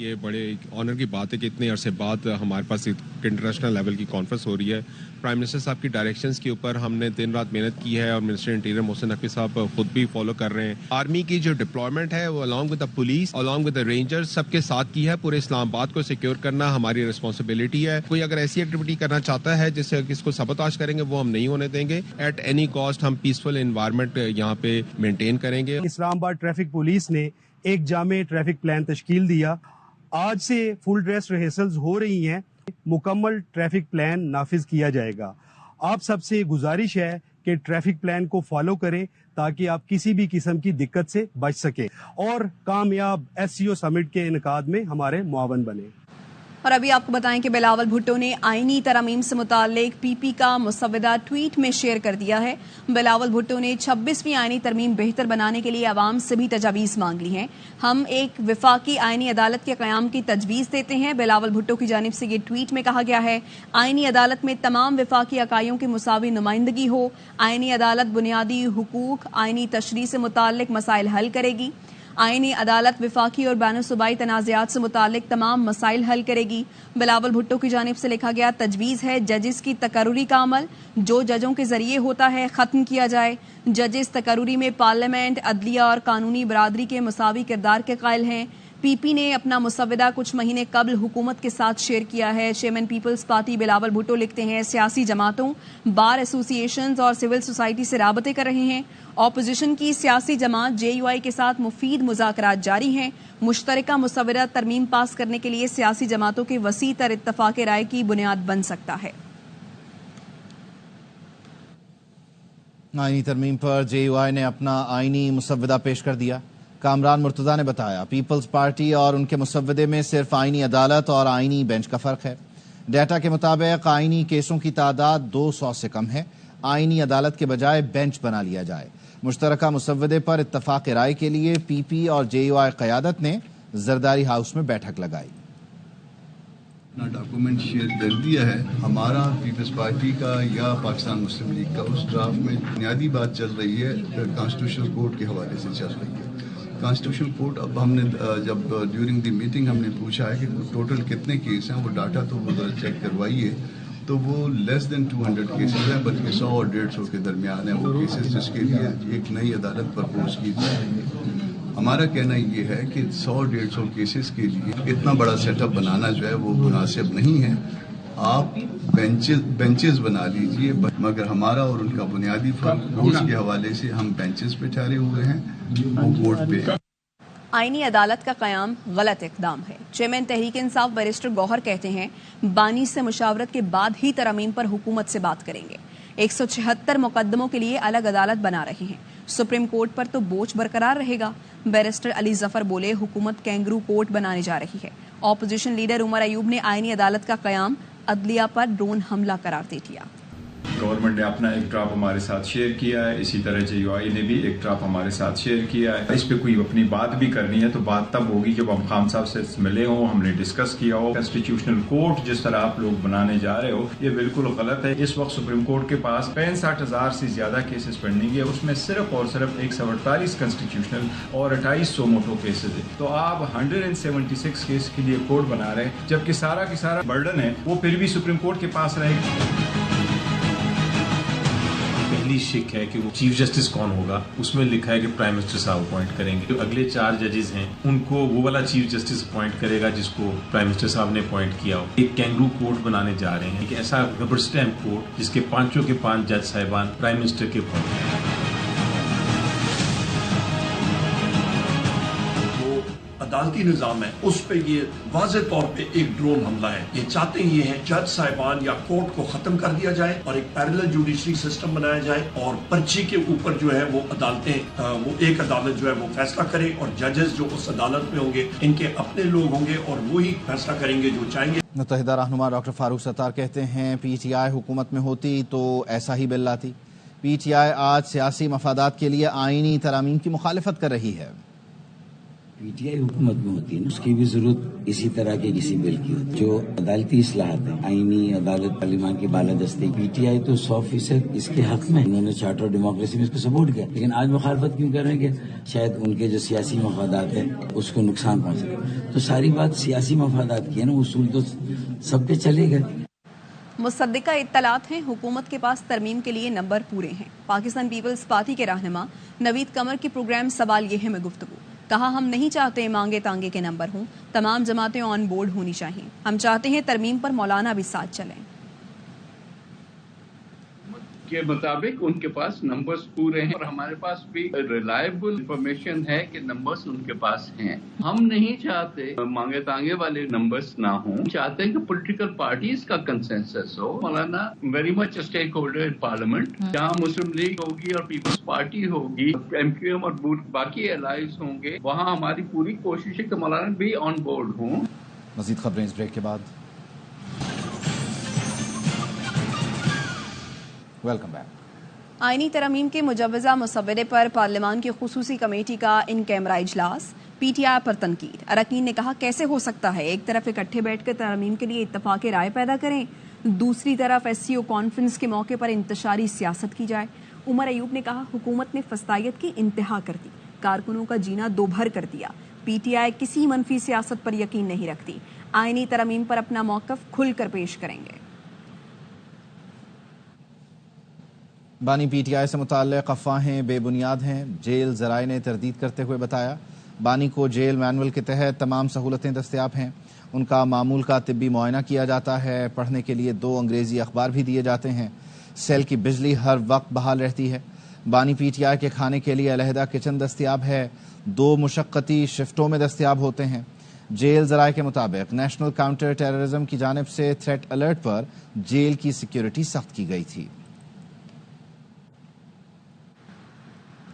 یہ بڑے آنر کی بات ہے کہ اتنے عرصے بعد ہمارے پاس انٹرنیشنل لیول کی کانفرنس ہو رہی ہے. پرائم منسٹر صاحب کی ڈائریکشنز کے اوپر ہم نے دن رات محنت کی ہے اور منسٹر انٹیریئر محسن نقوی صاحب خود بھی فالو کر رہے ہیں. آرمی کی جو ڈپلائمنٹ ہے وہ along with the police, along with the rangers سب کے ساتھ کی ہے. پورے اسلام آباد کو سیکیور کرنا ہماری ریسپانسبلٹی ہے. کوئی اگر ایسی ایکٹیویٹی کرنا چاہتا ہے جس سے کس کو سبوتاژ کریں گے وہ ہم نہیں ہونے دیں گے. ایٹ اینی کاسٹ ہم پیسفل انوائرمنٹ یہاں پہ مینٹین کریں گے. اسلام آباد ٹریفک پولیس نے ایک جامع ٹریفک پلان تشکیل دیا. آج سے فل ڈریس ریہرسلز ہو رہی ہیں. مکمل ٹریفک پلان نافذ کیا جائے گا. آپ سب سے گزارش ہے کہ ٹریفک پلان کو فالو کریں تاکہ آپ کسی بھی قسم کی دقت سے بچ سکیں اور کامیاب SCO سمٹ کے انعقاد میں ہمارے معاون بنیں. اور ابھی آپ کو بتائیں کہ بلاول بھٹو نے آئینی ترامیم سے متعلق PP کا مسودہ ٹویٹ میں شیئر کر دیا ہے. بلاول بھٹو نے 26ویں آئینی ترمیم بہتر بنانے کے لیے عوام سے بھی تجاویز مانگ لی ہیں. ہم ایک وفاقی آئینی عدالت کے قیام کی تجویز دیتے ہیں. بلاول بھٹو کی جانب سے یہ ٹویٹ میں کہا گیا ہے آئینی عدالت میں تمام وفاقی اکائیوں کی مساوی نمائندگی ہو. آئینی عدالت بنیادی حقوق آئینی تشریح سے متعلق مسائل حل کرے گی. آئینی عدالت وفاقی اور بین الصوبائی تنازعات سے متعلق تمام مسائل حل کرے گی. بلاول بھٹو کی جانب سے لکھا گیا تجویز ہے ججز کی تقرری کا عمل جو ججوں کے ذریعے ہوتا ہے ختم کیا جائے. ججز تقرری میں پارلیمنٹ، عدلیہ اور قانونی برادری کے مساوی کردار کے قائل ہیں. PP نے اپنا مسودہ کچھ مہینے قبل حکومت کے ساتھ شیئر کیا ہے. Chairman peoples party Bilawal Bhutto لکھتے ہیں سیاسی جماعتوں، بار ایسوسی ایشنز اور سول سوسائٹی سے رابطے کر رہے ہیں. اپوزیشن کی سیاسی جماعت JUI کے ساتھ مفید مذاکرات جاری ہیں. مشترکہ مسودہ ترمیم پاس کرنے کے لیے سیاسی جماعتوں کے وسیع تر اتفاق رائے کی بنیاد بن سکتا ہے. آئینی ترمیم پر JUI نے اپنا آئینی مسودہ پیش کر دیا. کامران مرتضیٰ نے بتایا پیپلز پارٹی اور ان کے مسودے میں صرف آئینی عدالت اور آئینی بینچ کا فرق ہے. ڈیٹا کے مطابق آئینی کیسوں کی تعداد 200 سے کم ہے. آئینی عدالت کے بجائے بینچ بنا لیا جائے. مشترکہ مسودے پر اتفاق رائے کے لیے PP اور JUI قیادت نے زرداری ہاؤس میں بیٹھک لگائی. اپنا ڈاکومنٹ شیئر کر دیا ہے. ہمارا پیپلز پارٹی کا یا پاکستان مسلم لیگ کا اس ڈرافٹ میں بنیادی بات چل رہی ہے کانسٹیٹیوشنل کورٹ کے حوالے سے چل رہی ہے. کانسٹیٹیوشنل کورٹ اب ہم نے جب ڈیورنگ دی میٹنگ ہم نے پوچھا ہے کہ ٹوٹل کتنے کیس ہیں وہ ڈاٹا تو وہ چیک کروائیے تو وہ لیس دین 200 کیسز ہیں بلکہ 100 اور 150 کے درمیان ہیں وہ کیسز جس کے لیے ایک نئی عدالت پرپوز کی جائے. ہمارا کہنا یہ ہے کہ 100-150 کیسز کے لیے اتنا بڑا سیٹ اپ بنانا جو ہے وہ مناسب نہیں ہے. آپ بینچز بنا لیجئے مگر ہمارا اور ان کا بنیادی فرق کورٹس کے حوالے سے ہم بینچز پہ ٹھہرے ہوئے ہیں وہ کورٹ پہ. آئینی عدالت کا قیام غلط اقدام ہے. چیئرمین تحریک انصاف بیرسٹر گوہر کہتے ہیں بانی سے مشاورت کے بعد ہی ترامیم پر حکومت سے بات کریں گے. 176 مقدموں کے لیے الگ عدالت بنا رہے ہیں. سپریم کورٹ پر تو بوجھ برقرار رہے گا. بیرسٹر علی ظفر بولے حکومت کینگرو کورٹ بنانے جا رہی ہے. اپوزیشن لیڈر عمر ایوب نے آئینی عدالت کا قیام عدلیہ پر ڈرون حملہ قرار دے دیا. گورنمنٹ نے اپنا ایک ڈرافٹ ہمارے ساتھ شیئر کیا ہے, اسی طرح JUI نے بھی ایک ڈرافٹ ہمارے ساتھ شیئر کیا ہے. اس پہ کوئی اپنی بات بھی کرنی ہے تو بات تب ہوگی جب ہم خان صاحب سے ملے ہوں, ہم نے ڈسکس کیا ہو. کانسٹیٹیوشنل کورٹ جس طرح آپ لوگ بنانے جا رہے ہو یہ بالکل غلط ہے. اس وقت سپریم کورٹ کے پاس 65,000 سے زیادہ کیسز پینڈنگ ہے, اس میں صرف اور صرف 148 کانسٹیٹیوشنل اور 2800 موٹو کیسز ہے. تو آپ 176 کیس کے لیے کورٹ بنا رہے ہیں جبکہ سارا کی سارا برڈن ہے وہ پھر بھی سپریم کورٹ کے پاس رہے گا. پہلی شک ہے کہ وہ چیف جسٹس کون ہوگا, اس میں لکھا ہے کہ پرائم منسٹر صاحب اپوائنٹ کریں گے. جو اگلے 4 ججز ہیں ان کو وہ والا چیف جسٹس اپوائنٹ کرے گا جس کو پرائم منسٹر صاحب نے اپوائنٹ کیا ہو. ایک کینگرو کورٹ بنانے جا رہے ہیں, ایک ایسا ربر اسٹیمپ کورٹ جس کے 5 کے 5 جج صاحبان پرائم منسٹر کے اپوائنٹ ہیں. عدالتی نظام ہے اس پہ یہ واضح طور پہ ایک ڈرون حملہ ہے. یہ چاہتے یہ ہیں جج صاحبان یا کورٹ کو ختم کر دیا جائے اور ایک پیرلل جوڈیشری سسٹم بنایا جائے اور پرچی کے اوپر جو ہے وہ عدالتیں وہ ایک عدالت جو ہے وہ فیصلہ کرے اور ججز جو اس عدالت میں ہوں گے ان کے اپنے لوگ ہوں گے اور وہی فیصلہ کریں گے جو چاہیں گے. متحدہ رہنما ڈاکٹر فاروق ستار کہتے ہیں PTI حکومت میں ہوتی تو ایسا ہی بل لاتی. PTI آج سیاسی مفادات کے لیے آئینی ترامیم کی مخالفت کر رہی ہے. پی ٹی آئی حکومت میں ہوتی ہے نا، اس کی بھی ضرورت اسی طرح کے کسی بل کی ہوتی ہے جو عدالتی اصلاحات ہیں، آئینی عدالت پارلیمان کی بالادستی. پی ٹی آئی تو 100% اس کے حق میں، انہوں نے چارٹر ڈیموکریسی میں اس کو سپورٹ کیا، لیکن آج مخالفت کیوں کر رہے ہیں کہ شاید ان کے جو سیاسی مفادات ہیں اس کو نقصان پہنچ سکے. تو ساری بات سیاسی مفادات کی ہے نا، اصول تو سب کے چلے گئے. مصدقہ اطلاعات ہیں حکومت کے پاس ترمیم کے لیے نمبر پورے ہیں. پاکستان پیپلز پارٹی کے رہنما نوید قمر کی پروگرام سوال یہ ہے میں گفتگو. کہا ہم نہیں چاہتے مانگے تانگے کے نمبر ہوں، تمام جماعتیں آن بورڈ ہونی چاہیے. ہم چاہتے ہیں ترمیم پر مولانا بھی ساتھ چلیں. کے مطابق ان کے پاس نمبرز پورے ہیں اور ہمارے پاس بھی ریلائبل انفارمیشن ہے کہ نمبرز ان کے پاس ہیں. ہم نہیں چاہتے مانگے تانگے والے نمبرز نہ ہوں، چاہتے ہیں کہ پولیٹیکل پارٹیز کا consensus who. Maulana very much stake holder in parliament, جہاں مسلم لیگ ہوگی اور پیپلز پارٹی ہوگی، ایم کیو ایم اور باقی الائز ہوں گے، وہاں ہماری پوری کوشش ہے کہ مولانا بھی آن بورڈ ہوں. مزید خبریں اس بریک کے بعد. Welcome back. آئینی ترمیم کے مجوزہ مسودے پر پارلیمان کی خصوصی کمیٹی کا ان کیمرہ اجلاس. پی ٹی آئی پر تنقید. اراکین نے کہا کیسے ہو سکتا ہے ایک طرف اکٹھے بیٹھ کر ترمیم کے لیے اتفاق رائے پیدا کریں، دوسری طرف ایس سی او کانفرنس کے موقع پر انتشاری سیاست کی جائے. عمر ایوب نے کہا حکومت نے فسطائیت کی انتہا کر دی، کارکنوں کا جینا دوبھر کر دیا. پی ٹی آئی کسی منفی سیاست پر یقین نہیں رکھتی، آئینی ترمیم پر اپنا موقف کھل کر پیش کریں گے. بانی پی ٹی آئی سے متعلق افواہیں بے بنیاد ہیں، جیل ذرائع نے تردید کرتے ہوئے بتایا. بانی کو جیل مینول کے تحت تمام سہولتیں دستیاب ہیں، ان کا معمول کا طبی معائنہ کیا جاتا ہے، پڑھنے کے لیے 2 انگریزی اخبار بھی دیے جاتے ہیں، سیل کی بجلی ہر وقت بحال رہتی ہے. بانی پی ٹی آئی کے کھانے کے لیے علیحدہ کچن دستیاب ہے، 2 مشقتی شفٹوں میں دستیاب ہوتے ہیں. جیل ذرائع کے مطابق نیشنل کاؤنٹر ٹیررزم کی جانب سے تھریٹ الرٹ پر جیل کی سیکیورٹی سخت کی گئی تھی.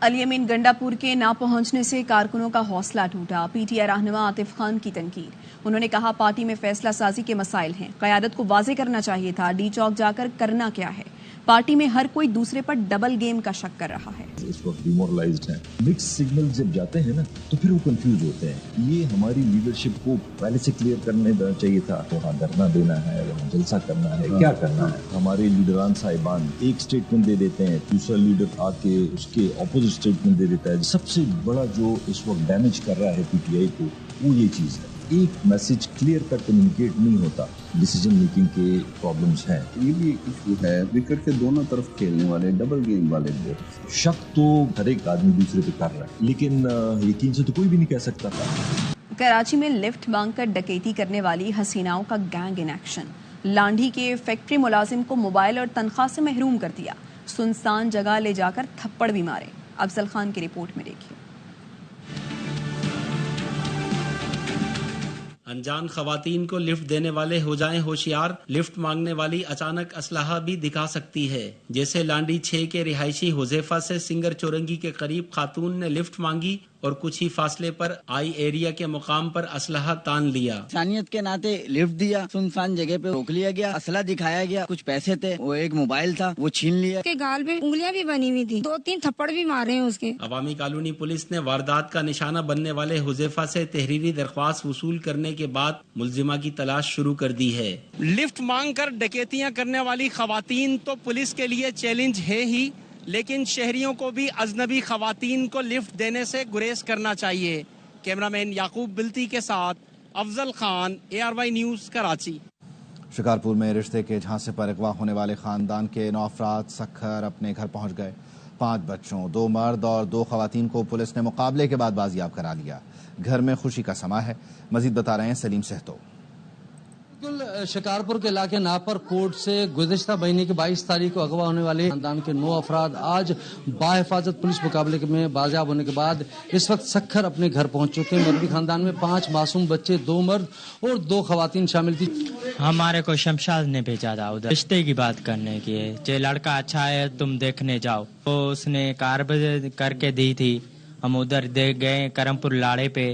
الیمین گنڈا پور کے نہ پہنچنے سے کارکنوں کا حوصلہ ٹوٹا. پی ٹی آئی رہنما عاطف خان کی تنقید. انہوں نے کہا پارٹی میں فیصلہ سازی کے مسائل ہیں، قیادت کو واضح کرنا چاہیے تھا ڈی چوک جا کر کرنا کیا ہے. پارٹی میں ہر کوئی دوسرے پر ڈبل گیم کا شک کر رہا ہے. اس وقت ڈیمورلائزڈ ہیں، مکس سگنل جب جاتے ہیں نا تو پھر وہ کنفیوز ہوتے ہیں. یہ ہماری لیڈرشپ کو پہلے سے کلیئر کرنے چاہیے تھا، وہاں دھرنا دینا ہے، وہاں جلسہ کرنا ہے، کیا کرنا ہے. ہمارے لیڈران صاحبان ایک سٹیٹمنٹ دے دیتے ہیں، دوسرا لیڈر آ کے اس کے اپوزٹ سٹیٹمنٹ دے دیتا ہے. سب سے بڑا جو اس وقت ڈیمیج کر رہا ہے پی ٹی آئی کو وہ یہ چیز ہے، ایک میسج کلیئر کٹ کمیونیکیٹ نہیں ہوتا. ڈیسیجن میکنگ کے پرابلمز ہیں. یہ بھی ایشو ہے، وکٹ کے دونوں طرف کھیلنے والے ڈبل گیم والے لوگ. شک تو ہر ایک آدمی دوسرے پہ کر رہا ہے، لیکن یقین سے تو کوئی بھی نہیں کہہ سکتا تھا. کراچی میں لفٹ مانگ کر ڈکیتی کرنے والی حسیناؤں کا گینگ ان ایکشن. لانڈھی کے فیکٹری ملازم کو موبائل اور تنخواہ سے محروم کر دیا، سنسان جگہ لے جا کر تھپڑ بھی مارے. افضل خان کی رپورٹ میں دیکھیے. انجان خواتین کو لفٹ دینے والے ہو جائیں ہوشیار، لفٹ مانگنے والی اچانک اسلحہ بھی دکھا سکتی ہے. جیسے لانڈی 6 کے رہائشی حذیفہ سے سنگر چورنگی کے قریب خاتون نے لفٹ مانگی اور کچھ ہی فاصلے پر آئی ایریا کے مقام پر اسلحہ تان لیا. انسانیت کے ناطے لفٹ دیا، سنسان جگہ پہ روک لیا گیا، اسلحہ دکھایا گیا، کچھ پیسے تھے، وہ ایک موبائل تھا وہ چھین لیا. کے گال میں انگلیاں بھی بنی ہوئی تھی، 2-3 تھپڑ بھی مارے ہیں اس کے. عوامی کالونی پولیس نے واردات کا نشانہ بننے والے حذیفہ سے تحریری درخواست وصول کرنے کے بعد ملزمہ کی تلاش شروع کر دی ہے. لفٹ مانگ کر ڈکیتیاں کرنے والی خواتین تو پولیس کے لیے چیلنج ہے ہی، لیکن شہریوں کو بھی اجنبی خواتین کو لفٹ دینے سے گریز کرنا چاہیے. کیمرامین یعقوب بلتی کے ساتھ افضل خان، ARY نیوز، کراچی. شکارپور میں رشتے کے جھانسے پر اغوا ہونے والے خاندان کے 9 افراد سکھر اپنے گھر پہنچ گئے. 5 بچوں، 2 مرد اور 2 خواتین کو پولیس نے مقابلے کے بعد بازیاب کرا لیا. گھر میں خوشی کا سما ہے. مزید بتا رہے ہیں سلیم سہتو. شکارپور کے علاقے ناپر کوٹ سے گزشتہ مہینے کی 22 تاریخ کو اغوا ہونے والے خاندان کے 9 افراد آج باحفاظت پولیس مقابلے میں بازیاب ہونے کے بعد اس وقت سکھر اپنے گھر پہنچ چکے ہیں. مرغی خاندان میں 5 معصوم بچے، 2 مرد اور 2 خواتین شامل تھی. ہمارے کو شمشاد نے بھیجا تھا ادھر رشتے کی بات کرنے کی، جو لڑکا اچھا ہے تم دیکھنے جاؤ. تو اس نے کار کر کے دی تھی. ہم ادھر دیکھ گئے کرم پور لاڑے پہ.